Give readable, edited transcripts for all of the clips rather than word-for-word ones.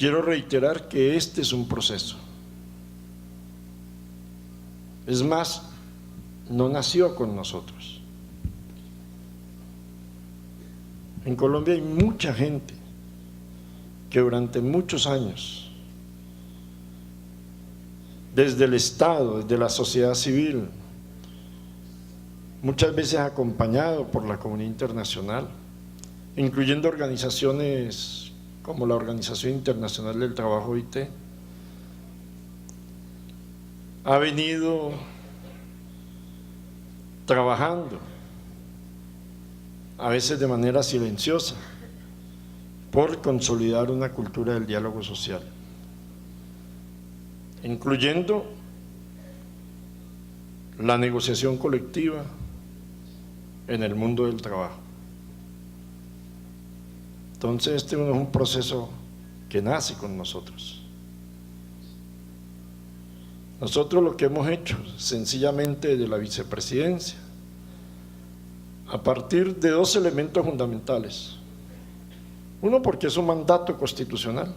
quiero reiterar que este es un proceso. Es más, no nació con nosotros. En Colombia hay mucha gente que durante muchos años, desde el Estado, desde la sociedad civil, muchas veces acompañado por la comunidad internacional, incluyendo organizaciones como la Organización Internacional del Trabajo, OIT, ha venido trabajando, a veces de manera silenciosa, por consolidar una cultura del diálogo social, incluyendo la negociación colectiva en el mundo del trabajo. Entonces este no es un proceso que nace con nosotros. Nosotros lo que hemos hecho sencillamente de la vicepresidencia, a partir de dos elementos fundamentales. Uno, porque es un mandato constitucional.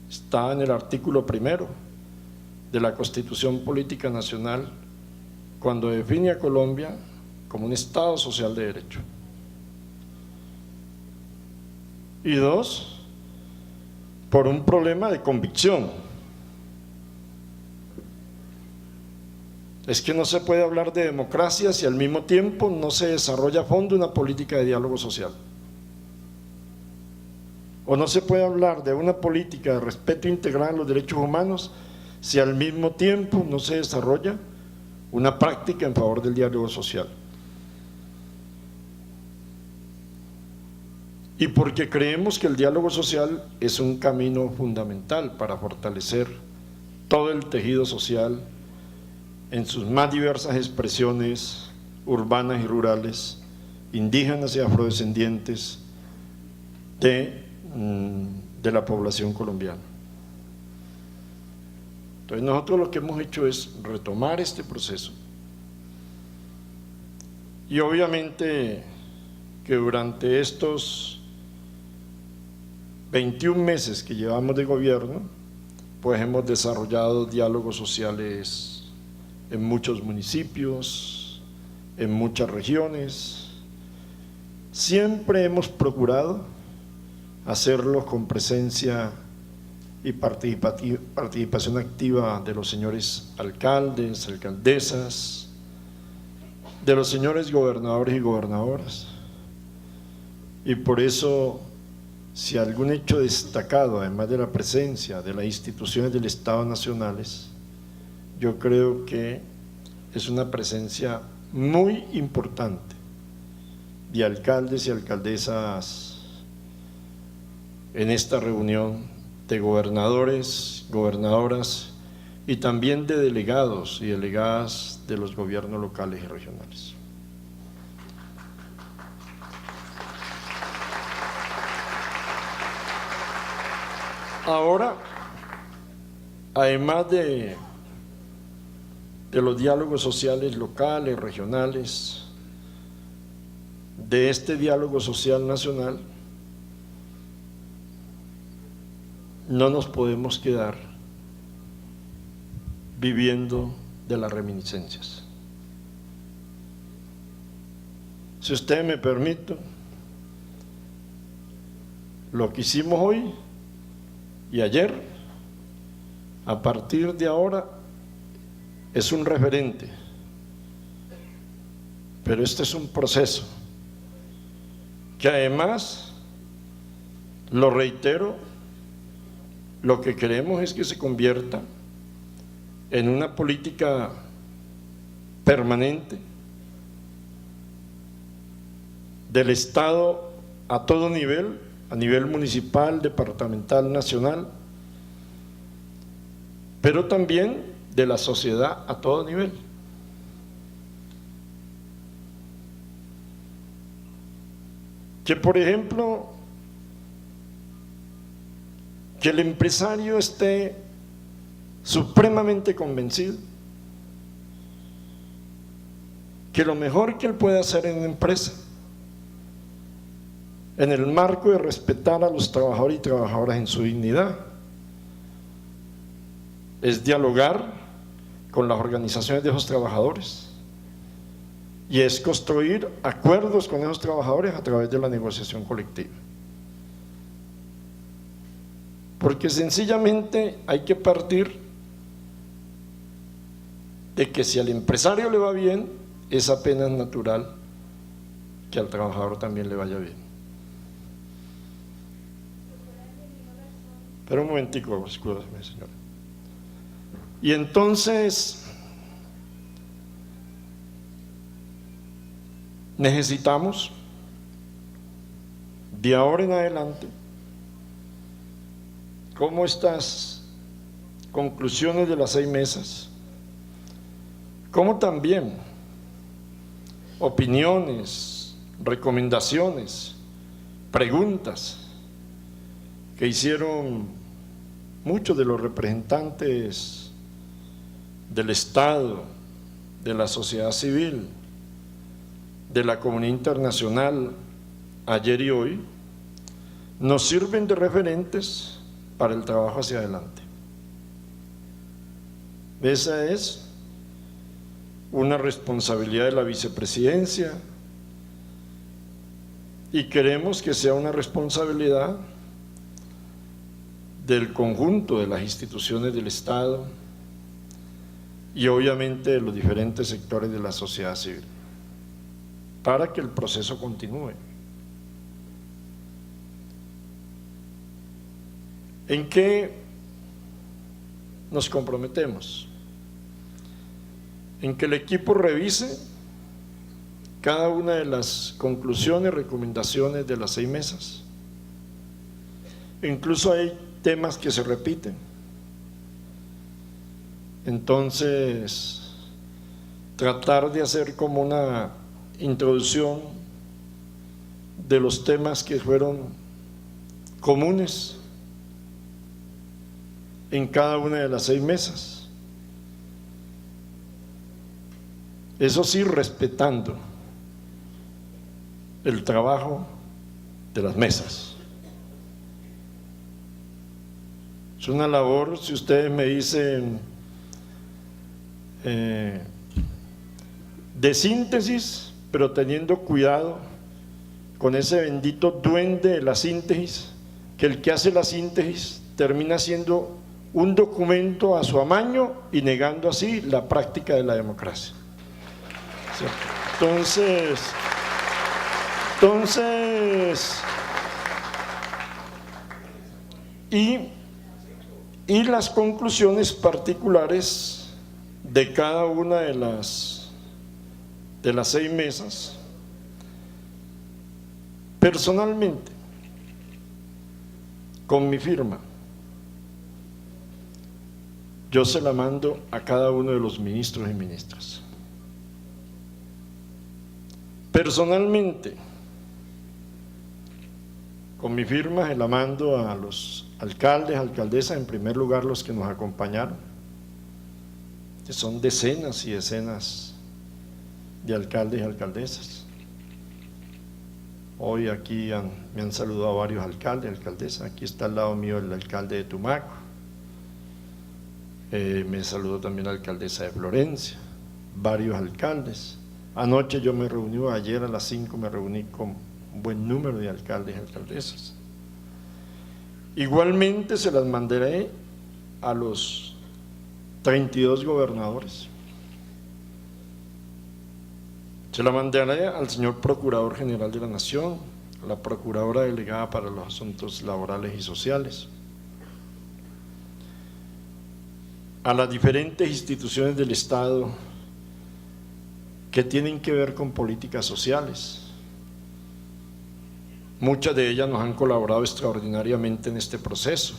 Está en el artículo 1 de la Constitución Política Nacional, cuando define a Colombia como un Estado social de derecho. Y dos, por un problema de convicción. Es que no se puede hablar de democracia si al mismo tiempo no se desarrolla a fondo una política de diálogo social. O no se puede hablar de una política de respeto integral a los derechos humanos si al mismo tiempo no se desarrolla una práctica en favor del diálogo social. Y porque creemos que el diálogo social es un camino fundamental para fortalecer todo el tejido social en sus más diversas expresiones urbanas y rurales, indígenas y afrodescendientes de la población colombiana. Entonces nosotros lo que hemos hecho es retomar este proceso y obviamente que durante estos 21 meses que llevamos de gobierno, pues hemos desarrollado diálogos sociales en muchos municipios, en muchas regiones. Siempre hemos procurado hacerlo con presencia y participación activa de los señores alcaldes, alcaldesas, de los señores gobernadores y gobernadoras. Y por eso, si algún hecho destacado, además de la presencia de las instituciones del Estado nacionales, yo creo que es una presencia muy importante de alcaldes y alcaldesas en esta reunión, de gobernadores, gobernadoras y también de delegados y delegadas de los gobiernos locales y regionales. Ahora, además de los diálogos sociales locales, regionales, de este diálogo social nacional, no nos podemos quedar viviendo de las reminiscencias. Si usted me permite, lo que hicimos hoy y ayer, a partir de ahora, es un referente, pero este es un proceso que además, lo reitero, lo que queremos es que se convierta en una política permanente del Estado a todo nivel, a nivel municipal, departamental, nacional, pero también de la sociedad a todo nivel. Que por ejemplo, que el empresario esté supremamente convencido que lo mejor que él puede hacer en una empresa en el marco de respetar a los trabajadores y trabajadoras en su dignidad. Es dialogar con las organizaciones de esos trabajadores y es construir acuerdos con esos trabajadores a través de la negociación colectiva. Porque sencillamente hay que partir de que si al empresario le va bien, es apenas natural que al trabajador también le vaya bien. Pero un momentico, escúchame, señora. Y entonces necesitamos de ahora en adelante, como estas conclusiones de las 6 mesas, como también opiniones, recomendaciones, preguntas que hicieron muchos de los representantes del Estado, de la sociedad civil, de la comunidad internacional ayer y hoy, nos sirven de referentes para el trabajo hacia adelante. Esa es una responsabilidad de la vicepresidencia y queremos que sea una responsabilidad del conjunto de las instituciones del Estado y obviamente de los diferentes sectores de la sociedad civil, para que el proceso continúe. ¿En qué nos comprometemos? En que el equipo revise cada una de las conclusiones, recomendaciones de las 6 mesas. Incluso hay temas que se repiten. Entonces, tratar de hacer como una introducción de los temas que fueron comunes en cada una de las 6 mesas. Eso sí, respetando el trabajo de las mesas. Es una labor, si ustedes me dicen, de síntesis, pero teniendo cuidado con ese bendito duende de la síntesis, que el que hace la síntesis termina siendo un documento a su amaño y negando así la práctica de la democracia. Entonces, y las conclusiones particulares de cada una de las 6 mesas, personalmente, con mi firma, yo se la mando a cada uno de los ministros y ministras. Personalmente, con mi firma se la mando a los alcaldes, alcaldesas, en primer lugar los que nos acompañaron, que son decenas y decenas de alcaldes y alcaldesas. Hoy aquí me han saludado varios alcaldes, alcaldesas. Aquí está al lado mío el alcalde de Tumaco, me saludó también la alcaldesa de Florencia, varios alcaldes. Anoche yo me reuní, ayer a las 5 me reuní con un buen número de alcaldes y alcaldesas. Igualmente se las mandaré a los 32 gobernadores. Se la mandaré al señor Procurador General de la Nación, a la Procuradora Delegada para los Asuntos Laborales y Sociales, a las diferentes instituciones del Estado que tienen que ver con políticas sociales. Muchas de ellas nos han colaborado extraordinariamente en este proceso: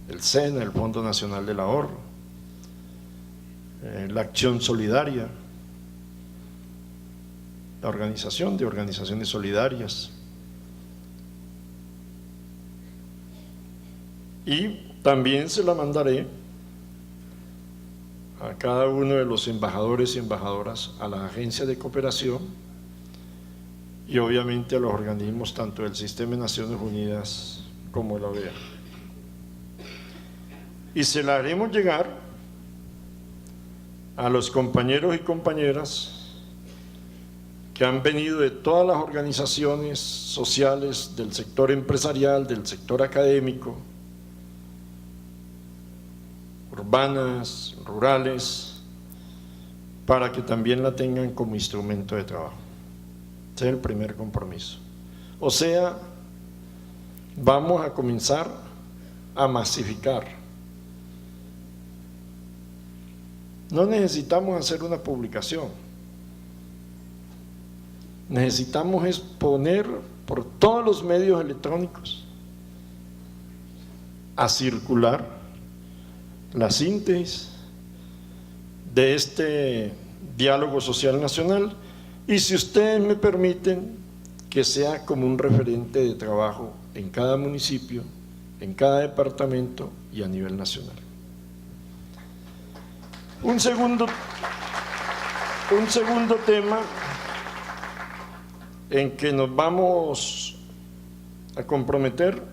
el SENA, el Fondo Nacional del Ahorro, la Acción Solidaria, la Organización de Organizaciones Solidarias, y también se la mandaré a cada uno de los embajadores y embajadoras, a las agencias de cooperación y obviamente a los organismos tanto del Sistema de Naciones Unidas como de la OEA. Y se la haremos llegar a los compañeros y compañeras que han venido de todas las organizaciones sociales, del sector empresarial, del sector académico, urbanas, rurales, para que también la tengan como instrumento de trabajo. Ese es el primer compromiso. O sea, vamos a comenzar a masificar. No necesitamos hacer una publicación. Necesitamos exponer por todos los medios electrónicos a circular la síntesis de este diálogo social nacional y, si ustedes me permiten, que sea como un referente de trabajo en cada municipio, en cada departamento y a nivel nacional. Un segundo tema en que nos vamos a comprometer,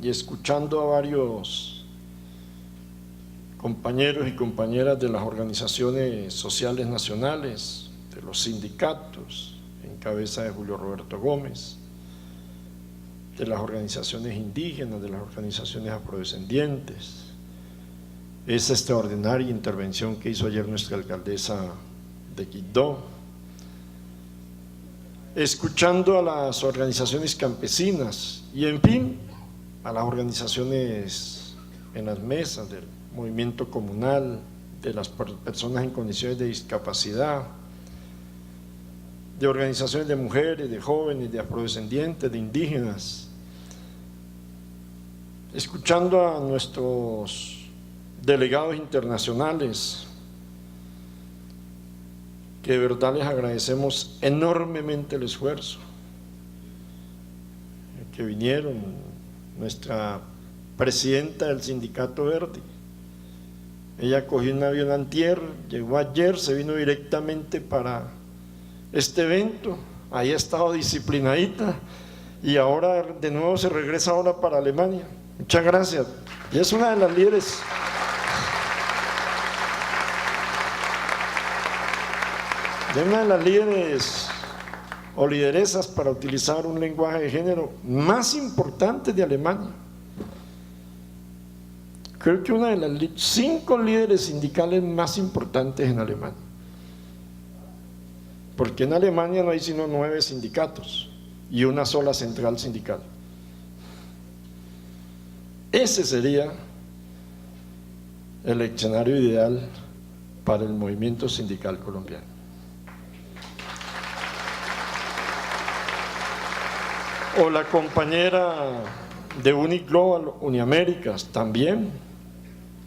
y escuchando a varios compañeros y compañeras de las organizaciones sociales nacionales, de los sindicatos, en cabeza de Julio Roberto Gómez, de las organizaciones indígenas, de las organizaciones afrodescendientes, esa extraordinaria intervención que hizo ayer nuestra alcaldesa de Quibdó, escuchando a las organizaciones campesinas y, en fin, a las organizaciones en las mesas del movimiento comunal, de las personas en condiciones de discapacidad, de organizaciones de mujeres, de jóvenes, de afrodescendientes, de indígenas, escuchando a nuestros delegados internacionales, que de verdad les agradecemos enormemente el esfuerzo, que vinieron, nuestra presidenta del Sindicato Verde, ella cogió un avión antier, llegó ayer, se vino directamente para este evento, ahí ha estado disciplinadita y ahora de nuevo se regresa ahora para Alemania. Muchas gracias. Y es una de las líderes o lideresas, para utilizar un lenguaje de género, más importantes de Alemania. Creo que una de las 5 líderes sindicales más importantes en Alemania, porque en Alemania no hay sino 9 sindicatos y una sola central sindical. Ese sería el escenario ideal para el movimiento sindical colombiano. O la compañera de Uniglobal, Uniaméricas, también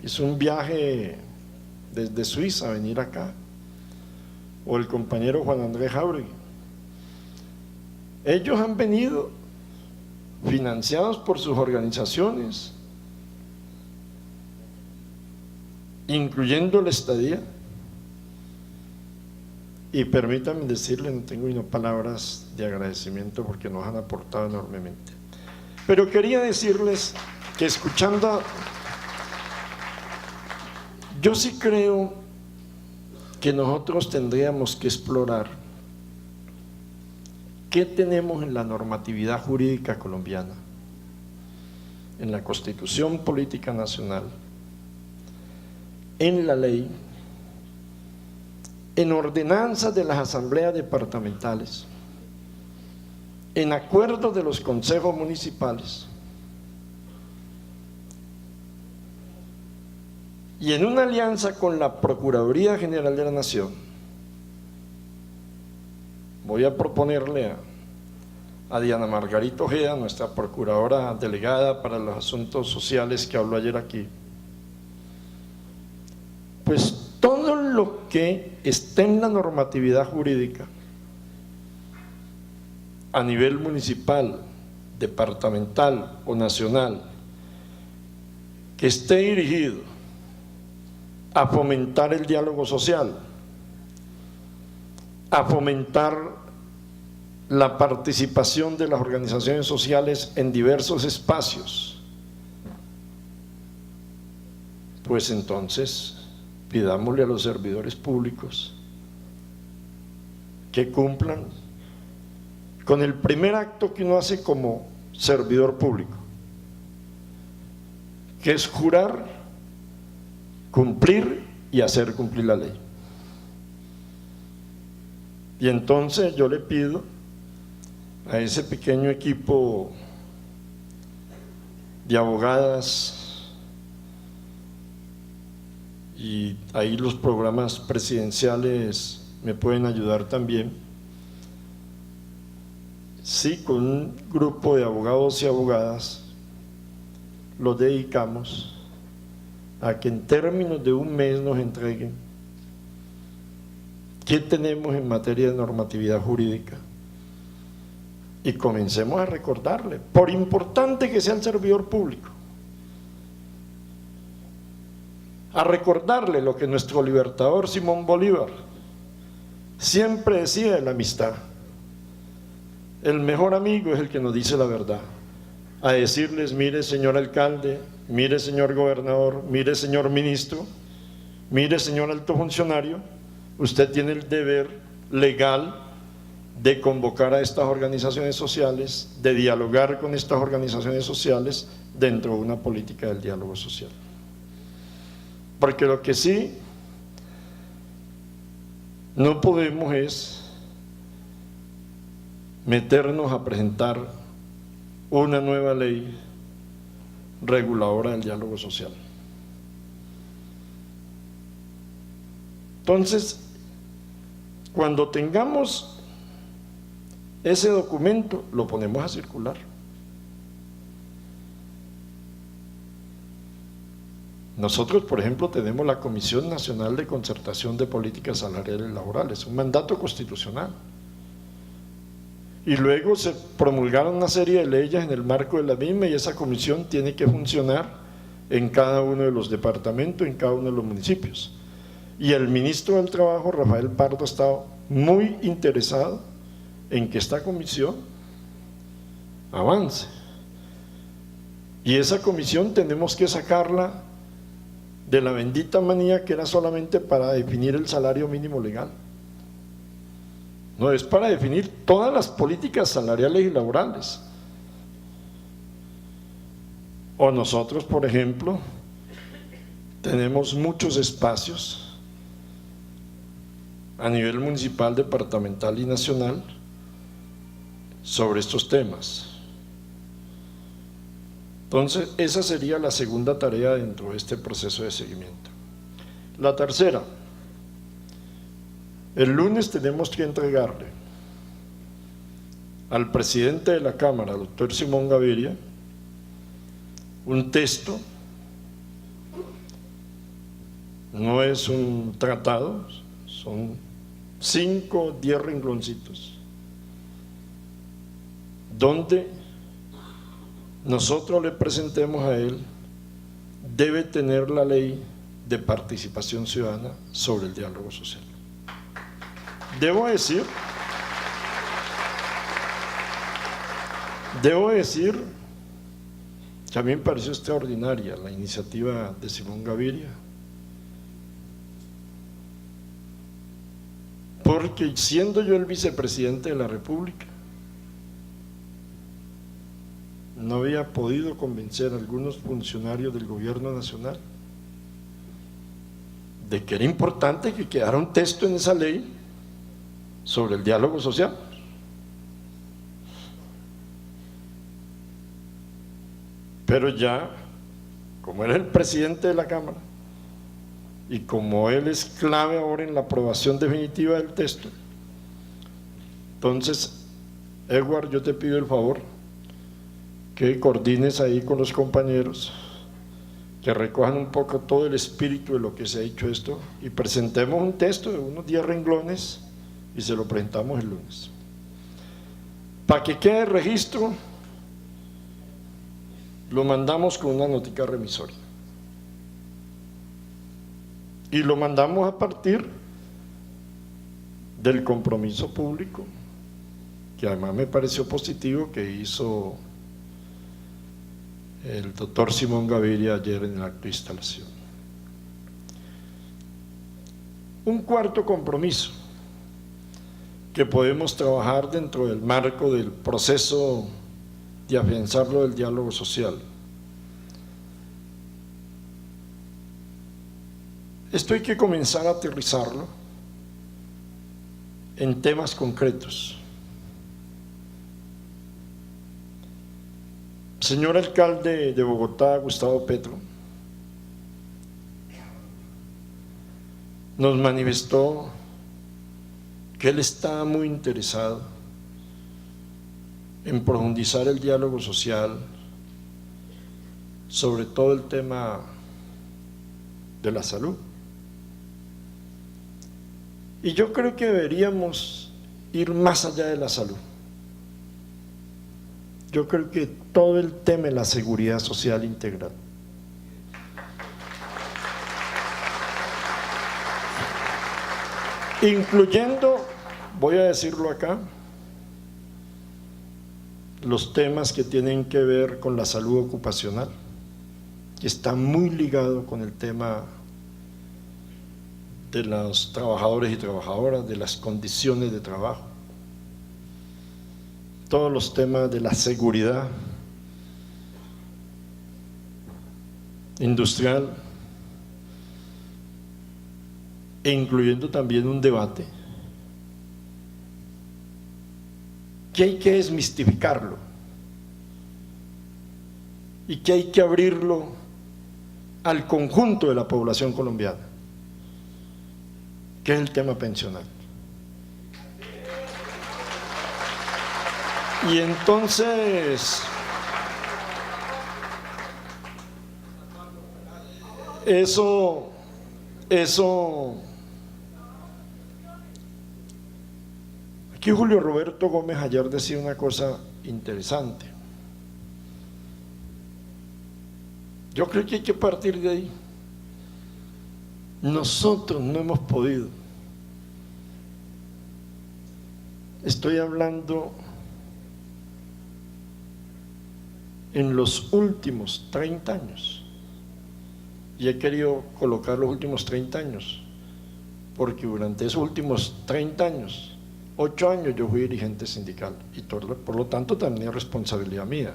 hizo un viaje desde Suiza a venir acá. O el compañero Juan Andrés Jauregui. Ellos han venido financiados por sus organizaciones, incluyendo la estadía. Y permítanme decirles, no tengo sino palabras de agradecimiento porque nos han aportado enormemente. Pero quería decirles que escuchando, yo sí creo que nosotros tendríamos que explorar qué tenemos en la normatividad jurídica colombiana, en la Constitución Política Nacional, en la ley, en ordenanzas de las asambleas departamentales, en acuerdos de los consejos municipales y en una alianza con la Procuraduría General de la Nación. Voy a proponerle a Diana Margarita Ojeda, nuestra procuradora delegada para los asuntos sociales, que habló ayer aquí, pues todo lo que esté en la normatividad jurídica a nivel municipal, departamental o nacional, que esté dirigido a fomentar el diálogo social, a fomentar la participación de las organizaciones sociales en diversos espacios, pues entonces pidámosle a los servidores públicos que cumplan con el primer acto que uno hace como servidor público, que es jurar, cumplir y hacer cumplir la ley. Y entonces yo le pido a ese pequeño equipo de abogadas, y ahí los programas presidenciales me pueden ayudar también, sí, con un grupo de abogados y abogadas los dedicamos a que en términos de un mes nos entreguen qué tenemos en materia de normatividad jurídica y comencemos a recordarle, por importante que sea el servidor público, a recordarle lo que nuestro libertador Simón Bolívar siempre decía de la amistad: el mejor amigo es el que nos dice la verdad. A decirles: mire señor alcalde, mire señor gobernador, mire señor ministro, mire señor alto funcionario, usted tiene el deber legal de convocar a estas organizaciones sociales, de dialogar con estas organizaciones sociales dentro de una política del diálogo social. Porque lo que sí no podemos es meternos a presentar una nueva ley reguladora del diálogo social. Entonces, cuando tengamos ese documento, lo ponemos a circular. Nosotros, por ejemplo, tenemos la Comisión Nacional de Concertación de Políticas Salariales Laborales, un mandato constitucional. Y luego se promulgaron una serie de leyes en el marco de la misma, y esa comisión tiene que funcionar en cada uno de los departamentos, en cada uno de los municipios. Y el ministro del Trabajo, Rafael Pardo, ha estado muy interesado en que esta comisión avance. Y esa comisión tenemos que sacarla de la bendita manía que era solamente para definir el salario mínimo legal. No, es para definir todas las políticas salariales y laborales. O nosotros, por ejemplo, tenemos muchos espacios a nivel municipal, departamental y nacional sobre estos temas. Entonces, esa sería la segunda tarea dentro de este proceso de seguimiento. La tercera: el lunes tenemos que entregarle al presidente de la Cámara, doctor Simón Gaviria, un texto. No es un tratado, son 5 o 10 rengloncitos, donde nosotros le presentemos a él, debe tener la ley de participación ciudadana sobre el diálogo social. Debo decir que a mí me pareció extraordinaria la iniciativa de Simón Gaviria, porque siendo yo el vicepresidente de la República, no había podido convencer a algunos funcionarios del gobierno nacional de que era importante que quedara un texto en esa ley sobre el diálogo social. Pero ya, como era el presidente de la Cámara y como él es clave ahora en la aprobación definitiva del texto, entonces, Edward, yo te pido el favor que coordines ahí con los compañeros, que recojan un poco todo el espíritu de lo que se ha hecho esto y presentemos un texto de unos 10 renglones y se lo presentamos el lunes. Para que quede registro, lo mandamos con una notica remisoria y lo mandamos a partir del compromiso público que además me pareció positivo, que hizo el doctor Simón Gaviria ayer en el acto de instalación. Un cuarto compromiso que podemos trabajar dentro del marco del proceso de afianzarlo del diálogo social. Esto hay que comenzar a aterrizarlo en temas concretos. Señor alcalde de Bogotá, Gustavo Petro, nos manifestó que él está muy interesado en profundizar el diálogo social, sobre todo el tema de la salud. Y yo creo que deberíamos ir más allá de la salud. Yo creo que todo el tema de la seguridad social integral. Incluyendo, voy a decirlo acá, los temas que tienen que ver con la salud ocupacional, que está muy ligado con el tema de los trabajadores y trabajadoras, de las condiciones de trabajo, todos los temas de la seguridad industrial, e incluyendo también un debate que hay que desmistificarlo y que hay que abrirlo al conjunto de la población colombiana, que es el tema pensional. Y entonces eso aquí Julio Roberto Gómez ayer decía una cosa interesante. Yo creo que hay que partir de ahí. Nosotros no hemos podido. Estoy hablando en los últimos 30 años. Y he querido colocar los últimos 30 años, porque durante esos últimos 30 años, 8 años yo fui dirigente sindical y por lo tanto también es responsabilidad mía.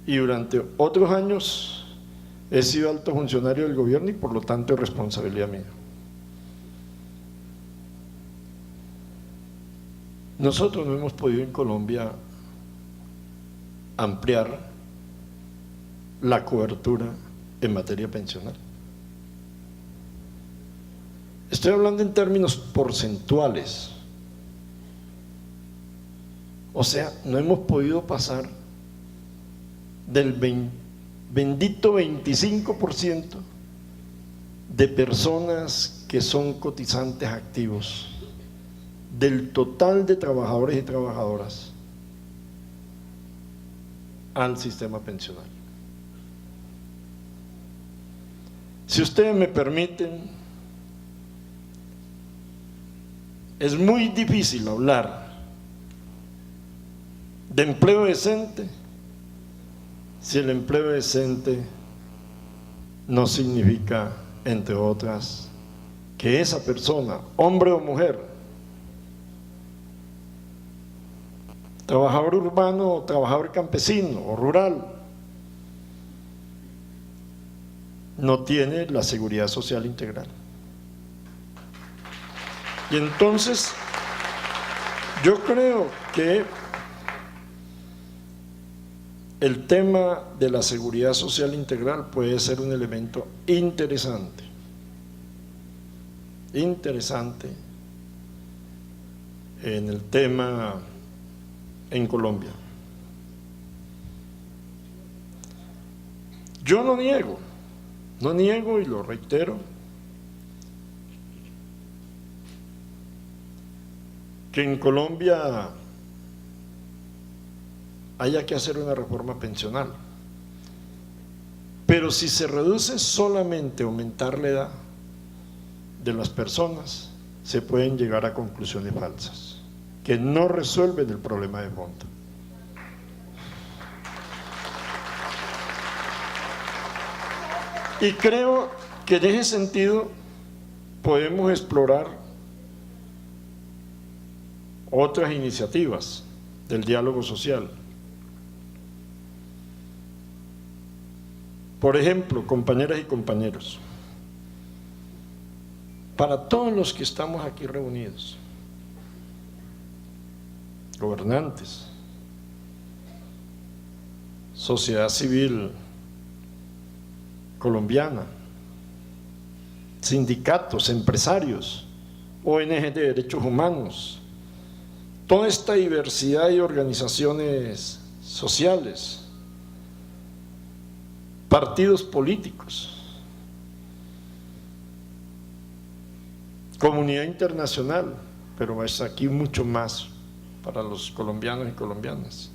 Y durante otros años he sido alto funcionario del gobierno y por lo tanto es responsabilidad mía. Nosotros no hemos podido en Colombia ampliar la cobertura en materia pensional. Estoy hablando en términos porcentuales. O sea, no hemos podido pasar del bendito 25% de personas que son cotizantes activos del total de trabajadores y trabajadoras al sistema pensional. Si ustedes me permiten, es muy difícil hablar de empleo decente si el empleo decente no significa, entre otras, que esa persona, hombre o mujer, trabajador urbano o trabajador campesino o rural, no tiene la seguridad social integral. Y entonces yo creo que el tema de la seguridad social integral puede ser un elemento interesante en el tema en Colombia. Yo no niego y lo reitero, que en Colombia haya que hacer una reforma pensional, pero si se reduce solamente aumentar la edad de las personas, se pueden llegar a conclusiones falsas. que no resuelven el problema de fondo. Y creo que en ese sentido podemos explorar otras iniciativas del diálogo social. Por ejemplo, compañeras y compañeros, para todos los que estamos aquí reunidos, gobernantes, sociedad civil colombiana, sindicatos, empresarios, ONG de derechos humanos, toda esta diversidad de organizaciones sociales, partidos políticos, comunidad internacional, pero es aquí mucho más para los colombianos y colombianas.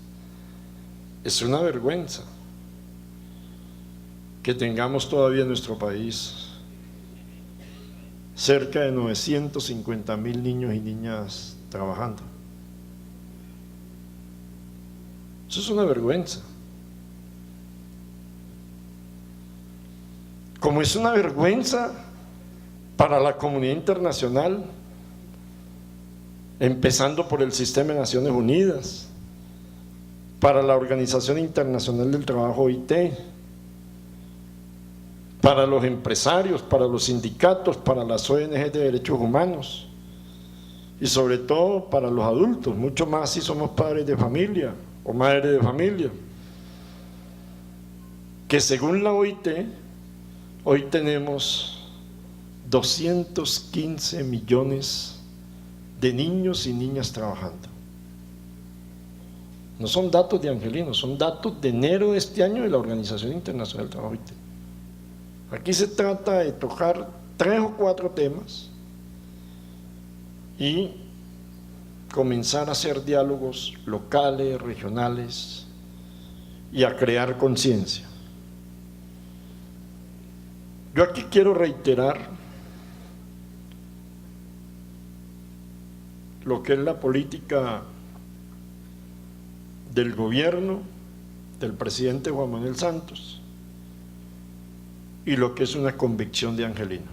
Es una vergüenza que tengamos todavía en nuestro país cerca de 950,000 niños y niñas trabajando. Eso es una vergüenza. Como es una vergüenza para la comunidad internacional, empezando por el Sistema de Naciones Unidas, para la Organización Internacional del Trabajo OIT, para los empresarios, para los sindicatos, para las ONG de derechos humanos y sobre todo para los adultos, mucho más si somos padres de familia o madres de familia, que según la OIT, hoy tenemos 215 millones de niños y niñas trabajando. No son datos de Angelino, son datos de enero de este año de la Organización Internacional del Trabajo OIT. Aquí se trata de tocar 3 o 4 temas y comenzar a hacer diálogos locales, regionales y a crear conciencia. Yo aquí quiero reiterar lo que es la política del gobierno del presidente Juan Manuel Santos y lo que es una convicción de Angelino.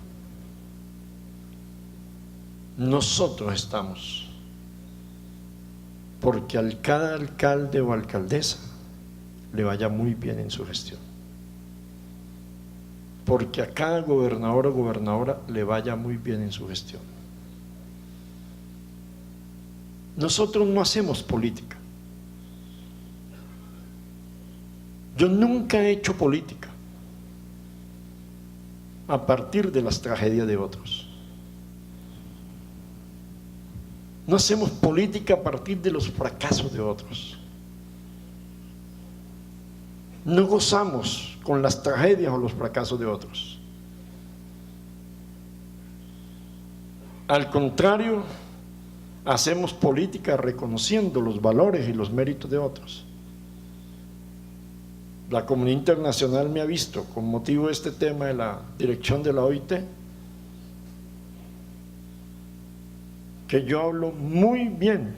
Nosotros estamos porque a cada alcalde o alcaldesa le vaya muy bien en su gestión, porque a cada gobernador o gobernadora le vaya muy bien en su gestión. Nosotros no hacemos política. Yo nunca he hecho política a partir de las tragedias de otros. No hacemos política a partir de los fracasos de otros. No gozamos con las tragedias o los fracasos de otros. Al contrario, hacemos política reconociendo los valores y los méritos de otros. La comunidad internacional me ha visto, con motivo de este tema de la dirección de la OIT, que yo hablo muy bien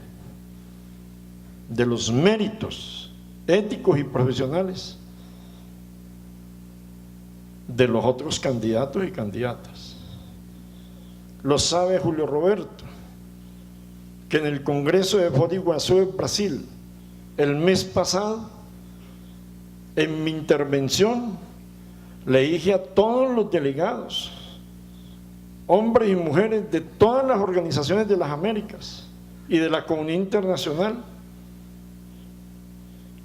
de los méritos éticos y profesionales de los otros candidatos y candidatas. Lo sabe Julio Roberto, que en el Congreso de Foz do Iguazú de Brasil, el mes pasado, en mi intervención, le dije a todos los delegados, hombres y mujeres de todas las organizaciones de las Américas y de la comunidad internacional,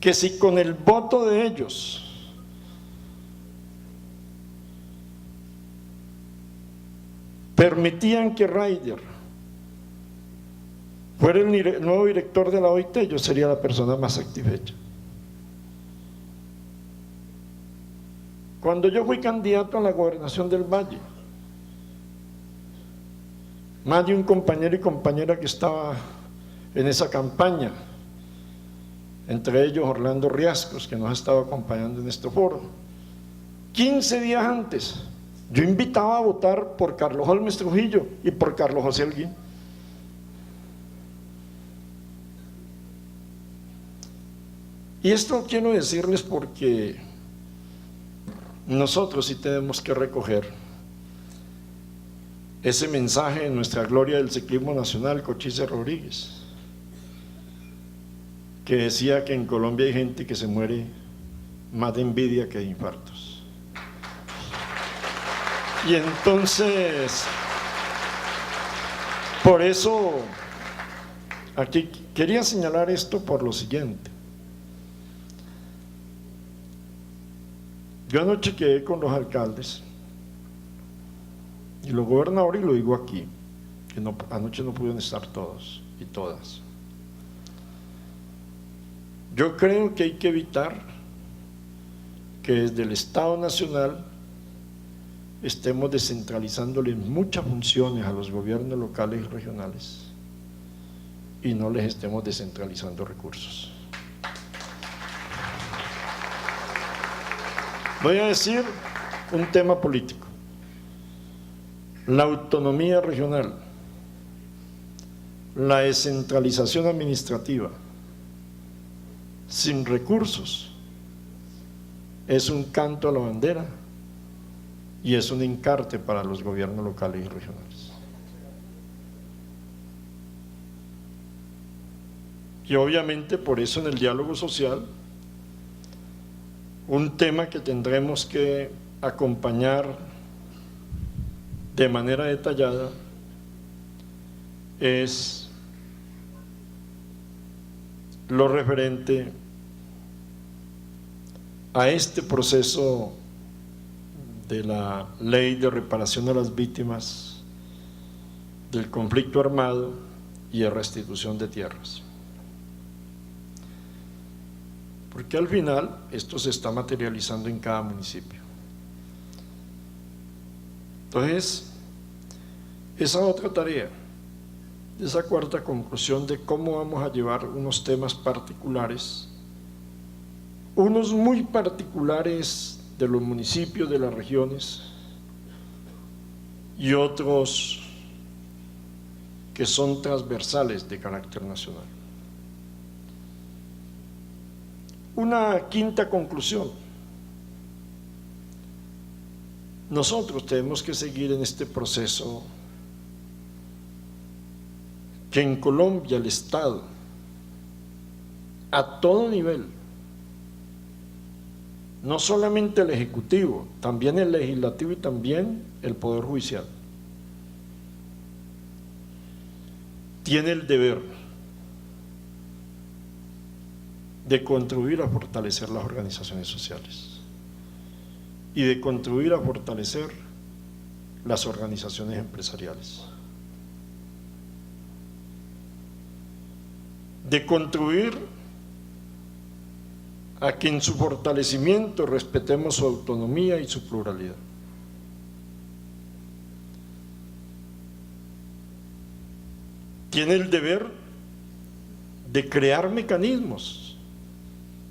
que si con el voto de ellos permitían que Ryder fuera el nuevo director de la OIT, yo sería la persona más satisfecha. Cuando yo fui candidato a la gobernación del Valle, más de un compañero y compañera que estaba en esa campaña, entre ellos Orlando Riascos, que nos ha estado acompañando en este foro, 15 días antes, yo invitaba a votar por Carlos Holmes Trujillo y por Carlos José Holguín. Y esto quiero decirles porque nosotros sí tenemos que recoger ese mensaje de nuestra gloria del ciclismo nacional, Cochise Rodríguez, que decía que en Colombia hay gente que se muere más de envidia que de infartos. Y entonces, por eso, aquí quería señalar esto por lo siguiente. Yo anoche quedé con los alcaldes y los gobernadores, y lo digo aquí, que anoche no pudieron estar todos y todas. Yo creo que hay que evitar que desde el Estado Nacional estemos descentralizándole muchas funciones a los gobiernos locales y regionales y no les estemos descentralizando recursos. Voy a decir un tema político: la autonomía regional, la descentralización administrativa sin recursos es un canto a la bandera y es un encarte para los gobiernos locales y regionales. Y obviamente por eso en el diálogo social, un tema que tendremos que acompañar de manera detallada es lo referente a este proceso de la ley de reparación a las víctimas del conflicto armado y de restitución de tierras. Porque al final esto se está materializando en cada municipio. Entonces, esa otra tarea, esa cuarta conclusión de cómo vamos a llevar unos temas particulares, unos muy particulares de los municipios, de las regiones, y otros que son transversales de carácter nacional. Una quinta conclusión: nosotros tenemos que seguir en este proceso que en Colombia el Estado, a todo nivel, no solamente el Ejecutivo, también el Legislativo y también el Poder Judicial, tiene el deber de contribuir a fortalecer las organizaciones sociales y de contribuir a fortalecer las organizaciones empresariales, de contribuir a que en su fortalecimiento respetemos su autonomía y su pluralidad. Tiene el deber de crear mecanismos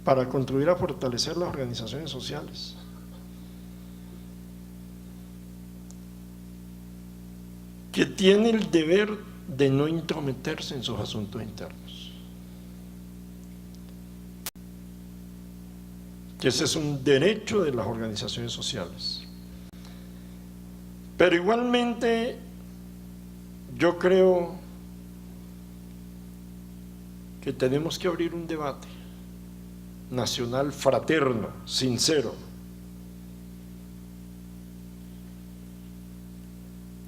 para contribuir a fortalecer las organizaciones sociales. Que tiene el deber de no intrometerse en sus asuntos internos. Que ese es un derecho de las organizaciones sociales. Pero igualmente yo creo que tenemos que abrir un debate nacional fraterno, sincero,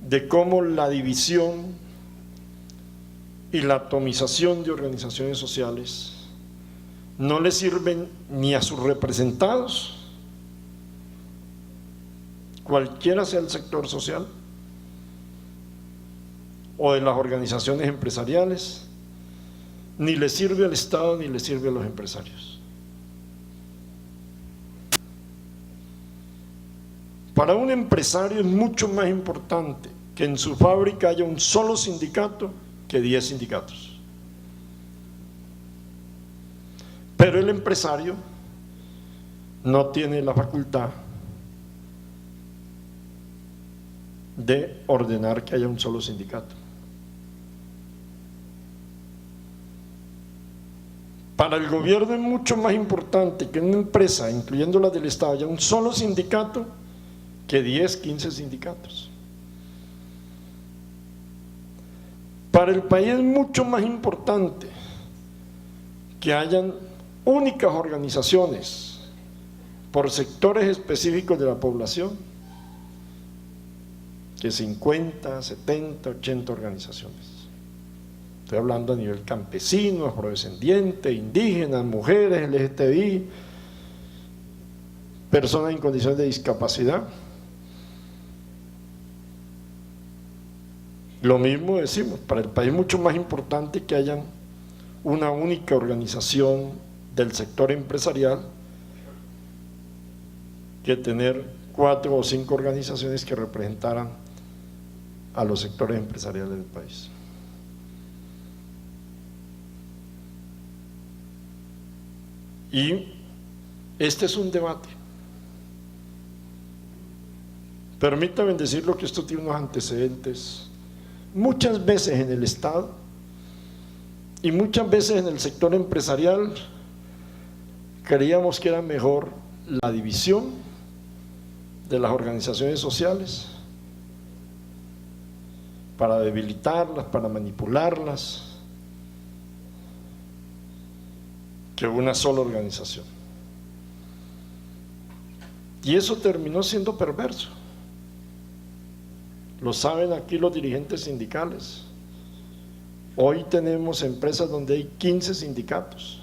de cómo la división y la atomización de organizaciones sociales no le sirven ni a sus representados, cualquiera sea el sector social, o de las organizaciones empresariales, ni le sirve al Estado ni le sirve a los empresarios. Para un empresario es mucho más importante que en su fábrica haya un solo sindicato que 10 sindicatos. Pero el empresario no tiene la facultad de ordenar que haya un solo sindicato. Para el gobierno es mucho más importante que en una empresa, incluyendo la del Estado, haya un solo sindicato que 10, 15 sindicatos. Para el país es mucho más importante que hayan únicas organizaciones por sectores específicos de la población que 50, 70, 80 organizaciones. Estoy hablando a nivel campesino, afrodescendiente, indígenas, mujeres, LGTBI, personas en condiciones de discapacidad. Lo mismo decimos, para el país es mucho más importante que hayan una única organización del sector empresarial que tener 4 o 5 organizaciones que representaran a los sectores empresariales del país. Y este es un debate. Permítame decirlo que esto tiene unos antecedentes. Muchas veces en el Estado y muchas veces en el sector empresarial creíamos que era mejor la división de las organizaciones sociales para debilitarlas, para manipularlas, que una sola organización. Y eso terminó siendo perverso. Lo saben aquí los dirigentes sindicales. Hoy tenemos empresas donde hay 15 sindicatos.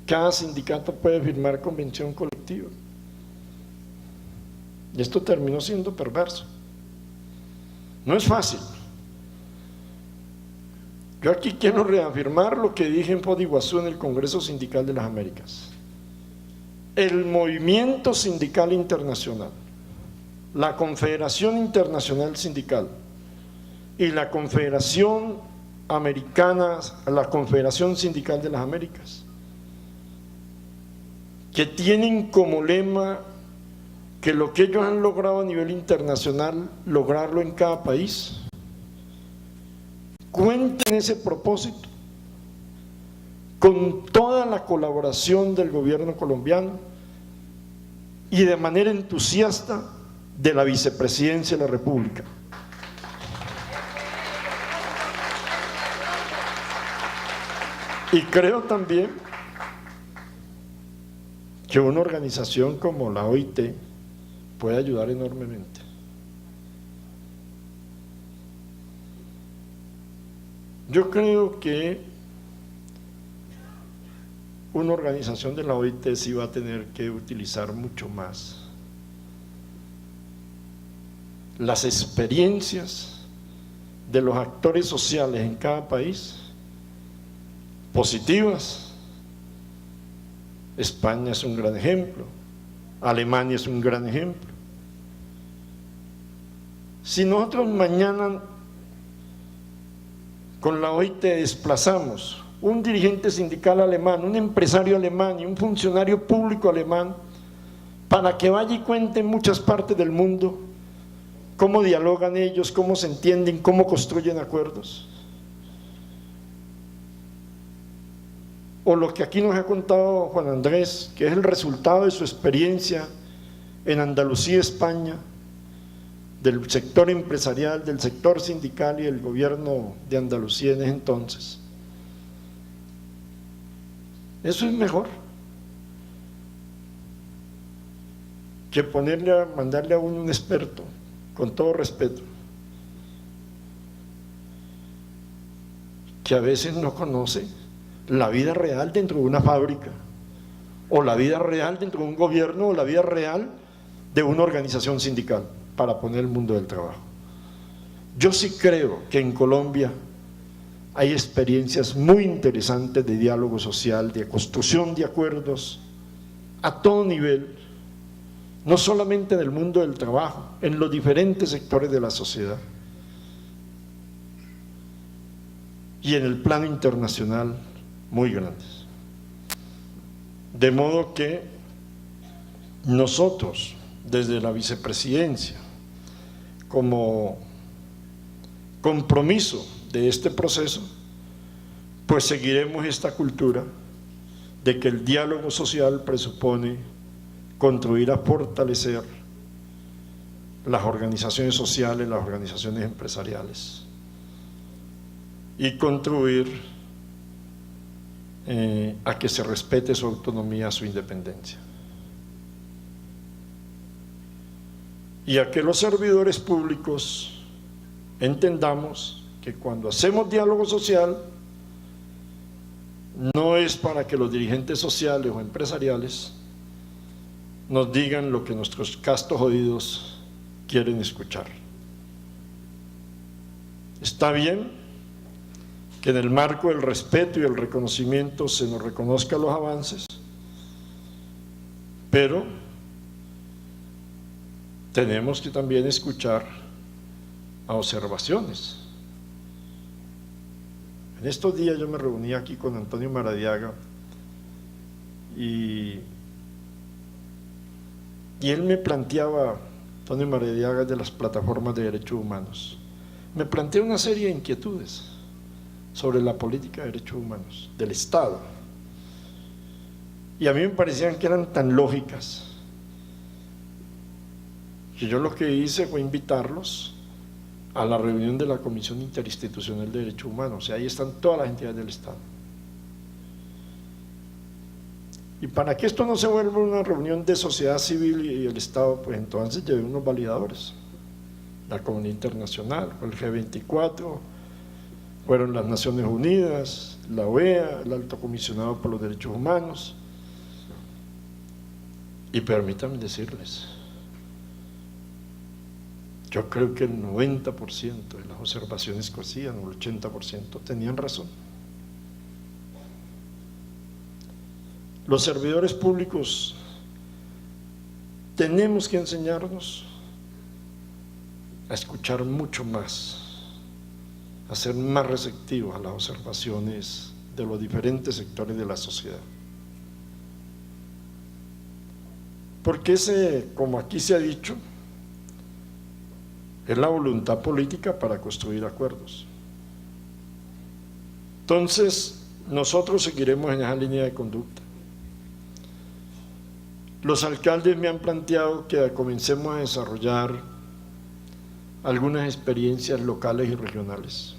Cada sindicato puede firmar convención colectiva. Y esto terminó siendo perverso. No es fácil. Yo aquí quiero reafirmar lo que dije en Foz de Iguazú en el Congreso Sindical de las Américas. El movimiento sindical internacional, la Confederación Internacional Sindical y la Confederación Americana, la Confederación Sindical de las Américas, que tienen como lema que lo que ellos han logrado a nivel internacional, lograrlo en cada país. Cuenten ese propósito con toda la colaboración del gobierno colombiano y de manera entusiasta de la Vicepresidencia de la República. Y creo también que una organización como la OIT puede ayudar enormemente. Yo creo que una organización de la OIT sí va a tener que utilizar mucho más las experiencias de los actores sociales en cada país, positivas. España es un gran ejemplo, Alemania es un gran ejemplo. Si nosotros mañana con la OIT desplazamos un dirigente sindical alemán, un empresario alemán y un funcionario público alemán para que vaya y cuente en muchas partes del mundo cómo dialogan ellos, cómo se entienden, cómo construyen acuerdos. O lo que aquí nos ha contado Juan Andrés, que es el resultado de su experiencia en Andalucía, España, del sector empresarial, del sector sindical y del gobierno de Andalucía en ese entonces. Eso es mejor que mandarle a uno un experto, con todo respeto, que a veces no conoce la vida real dentro de una fábrica, o la vida real dentro de un gobierno, o la vida real de una organización sindical, para poner el mundo del trabajo. Yo sí creo que en Colombia hay experiencias muy interesantes de diálogo social, de construcción de acuerdos a todo nivel, no solamente en el mundo del trabajo, en los diferentes sectores de la sociedad y en el plano internacional muy grandes. De modo que nosotros, desde la vicepresidencia, como compromiso de este proceso, pues seguiremos esta cultura de que el diálogo social presupone contribuir a fortalecer las organizaciones sociales, las organizaciones empresariales y contribuir a que se respete su autonomía, su independencia. Y a que los servidores públicos entendamos que cuando hacemos diálogo social no es para que los dirigentes sociales o empresariales nos digan lo que nuestros castos oídos quieren escuchar. Está bien que en el marco del respeto y el reconocimiento se nos reconozcan los avances, pero tenemos que también escuchar a observaciones. En estos días yo me reuní aquí con Antonio Maradiaga y él me planteaba, Antonio Maradiaga, de las plataformas de derechos humanos, me plantea una serie de inquietudes sobre la política de derechos humanos del Estado, y a mí me parecían que eran tan lógicas que yo lo que hice fue invitarlos a la reunión de la Comisión Interinstitucional de Derechos Humanos. O sea, ahí están todas las entidades del Estado. Y para que esto no se vuelva una reunión de sociedad civil y el Estado, pues entonces llevé unos validadores, la comunidad internacional, el G24, fueron las Naciones Unidas, la OEA, el Alto Comisionado por los Derechos Humanos. Y permítanme decirles, yo creo que el 90% de las observaciones que hacían, o el 80%, tenían razón. Los servidores públicos tenemos que enseñarnos a escuchar mucho más, a ser más receptivos a las observaciones de los diferentes sectores de la sociedad. Porque ese, como aquí se ha dicho, es la voluntad política para construir acuerdos. Entonces, nosotros seguiremos en esa línea de conducta. Los alcaldes me han planteado que comencemos a desarrollar algunas experiencias locales y regionales.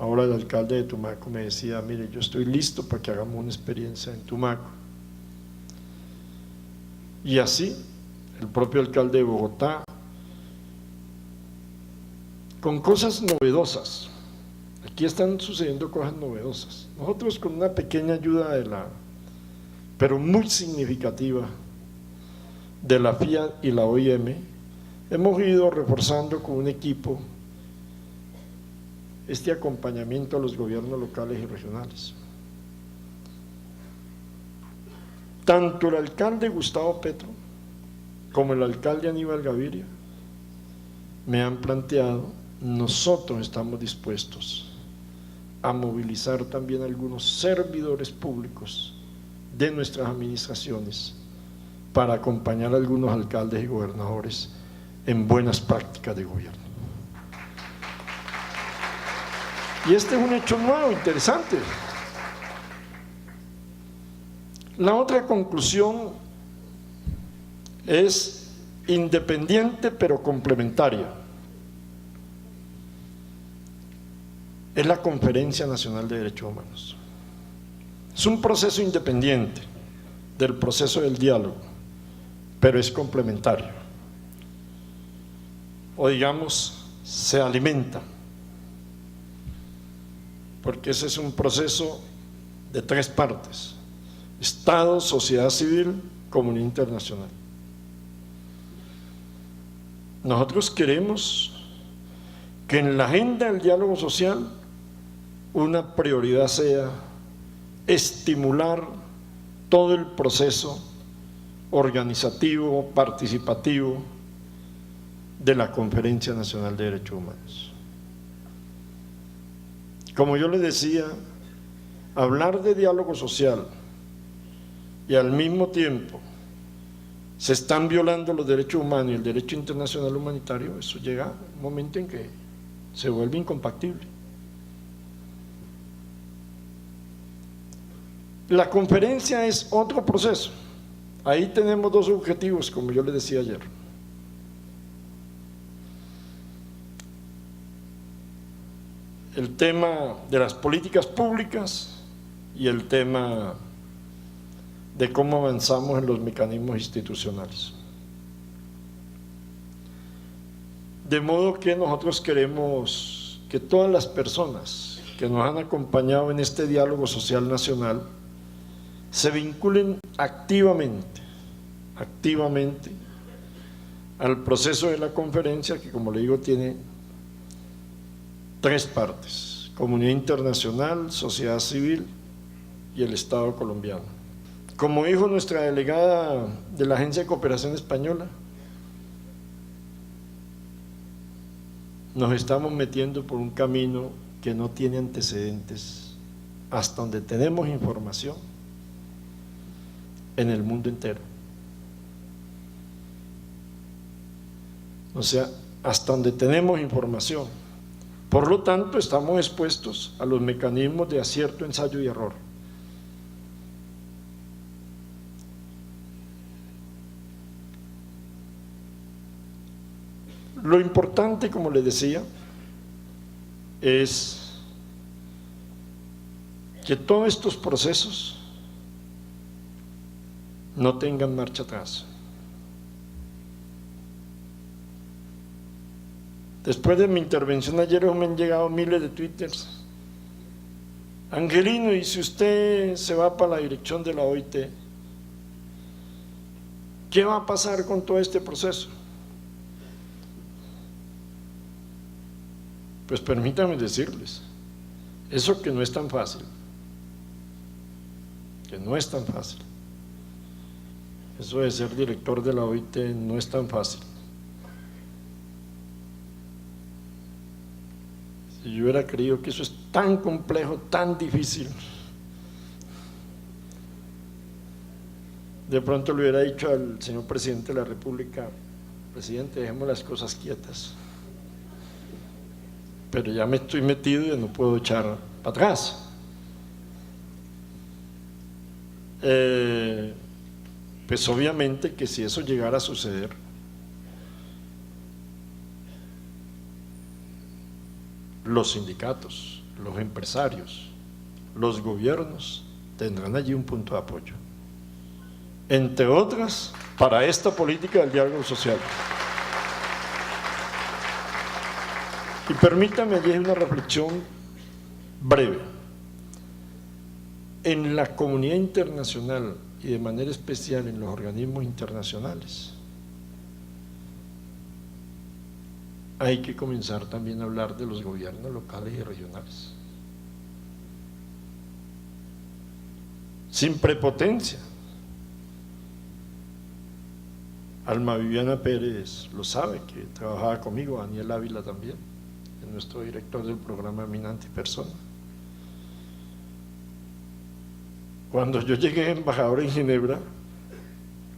Ahora el alcalde de Tumaco me decía, mire, yo estoy listo para que hagamos una experiencia en Tumaco. Y así, el propio alcalde de Bogotá, con cosas novedosas. Aquí están sucediendo cosas novedosas. Nosotros con una pequeña ayuda pero muy significativa, de la FIA y la OIM, hemos ido reforzando con un equipo este acompañamiento a los gobiernos locales y regionales. Tanto el alcalde Gustavo Petro como el alcalde Aníbal Gaviria me han planteado, nosotros estamos dispuestos a movilizar también algunos servidores públicos de nuestras administraciones para acompañar a algunos alcaldes y gobernadores en buenas prácticas de gobierno. Y este es un hecho nuevo, interesante. La otra conclusión es independiente pero complementaria. Es la Conferencia Nacional de Derechos Humanos. Es un proceso independiente del proceso del diálogo, pero es complementario. O digamos, se alimenta, porque ese es un proceso de tres partes: Estado, sociedad civil, comunidad internacional. Nosotros queremos que en la agenda del diálogo social una prioridad sea estimular todo el proceso organizativo, participativo de la Conferencia Nacional de Derechos Humanos. Como yo les decía, hablar de diálogo social y al mismo tiempo se están violando los derechos humanos y el derecho internacional humanitario, eso llega a un momento en que se vuelve incompatible. La conferencia es otro proceso. Ahí tenemos dos objetivos, como yo les decía ayer. El tema de las políticas públicas y el tema de cómo avanzamos en los mecanismos institucionales. De modo que nosotros queremos que todas las personas que nos han acompañado en este diálogo social nacional se vinculen activamente al proceso de la conferencia, que como le digo tiene tres partes: comunidad internacional, sociedad civil y el Estado colombiano. Como dijo nuestra delegada de la Agencia de Cooperación Española, nos estamos metiendo por un camino que no tiene antecedentes, hasta donde tenemos información, en el mundo entero. O sea, hasta donde tenemos información. Por lo tanto, estamos expuestos a los mecanismos de acierto, ensayo y error. Lo importante, como les decía, es que todos estos procesos no tengan marcha atrás. Después de mi intervención ayer me han llegado miles de twitters. Angelino, ¿y si usted se va para la dirección de la OIT, qué va a pasar con todo este proceso? Pues permítanme decirles, eso que no es tan fácil, eso de ser director de la OIT no es tan fácil. Si yo hubiera creído que eso es tan complejo, tan difícil, de pronto le hubiera dicho al señor presidente de la República: presidente, dejemos las cosas quietas. Pero ya me estoy metido y no puedo echar para atrás. Pues obviamente que si eso llegara a suceder, los sindicatos, los empresarios, los gobiernos tendrán allí un punto de apoyo, entre otras, para esta política del diálogo social. Y permítame allí una reflexión breve. En la comunidad internacional y de manera especial en los organismos internacionales, hay que comenzar también a hablar de los gobiernos locales y regionales, sin prepotencia. Alma Viviana Pérez lo sabe, que trabajaba conmigo, Daniel Ávila también, nuestro director del programa Eminente Persona. Cuando yo llegué embajador en Ginebra,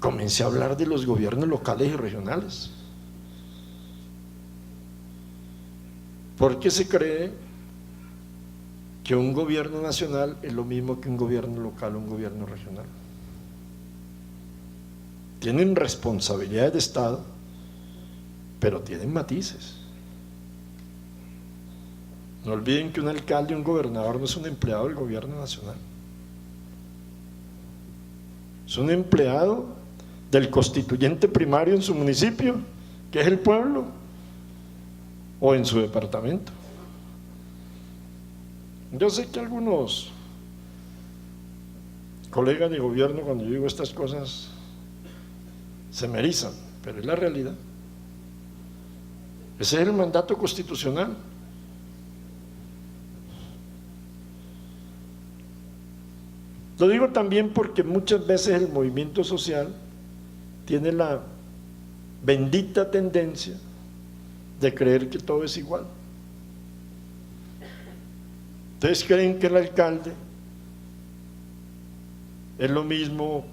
comencé a hablar de los gobiernos locales y regionales, porque se cree que un gobierno nacional es lo mismo que un gobierno local o un gobierno regional. Tienen responsabilidades de Estado, pero tienen matices. No olviden que un alcalde y un gobernador no es un empleado del gobierno nacional, es un empleado del constituyente primario en su municipio, que es el pueblo, o en su departamento. Yo sé que algunos colegas de gobierno, cuando yo digo estas cosas, se me erizan, pero es la realidad. Ese es el mandato constitucional. Lo digo también porque muchas veces el movimiento social tiene la bendita tendencia de creer que todo es igual. Ustedes creen que el alcalde es lo mismo